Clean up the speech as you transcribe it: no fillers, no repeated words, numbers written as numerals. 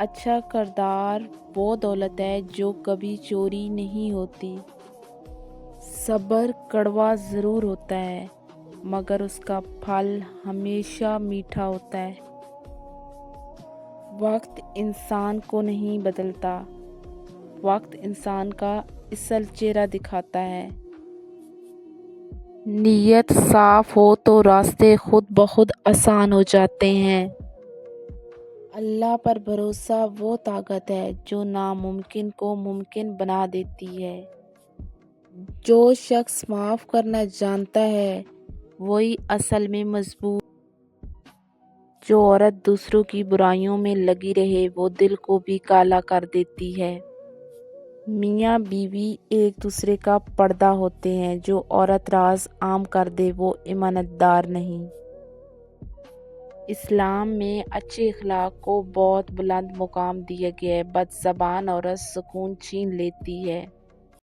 اچھا کردار وہ دولت ہے جو کبھی چوری نہیں ہوتی۔ صبر کڑوا ضرور ہوتا ہے مگر اس کا پھل ہمیشہ میٹھا ہوتا ہے۔ وقت انسان کو نہیں بدلتا، وقت انسان کا اصل چہرہ دکھاتا ہے۔ نیت صاف ہو تو راستے خود بخود آسان ہو جاتے ہیں۔ اللہ پر بھروسہ وہ طاقت ہے جو ناممکن کو ممکن بنا دیتی ہے۔ جو شخص معاف کرنا جانتا ہے وہی اصل میں مضبوط۔ جو عورت دوسروں کی برائیوں میں لگی رہے وہ دل کو بھی کالا کر دیتی ہے۔ میاں بیوی ایک دوسرے کا پردہ ہوتے ہیں، جو عورت راز عام کر دے وہ امانت دار نہیں۔ اسلام میں اچھے اخلاق کو بہت بلند مقام دیا گیا ہے۔ بد زبان عورت سکون چھین لیتی ہے۔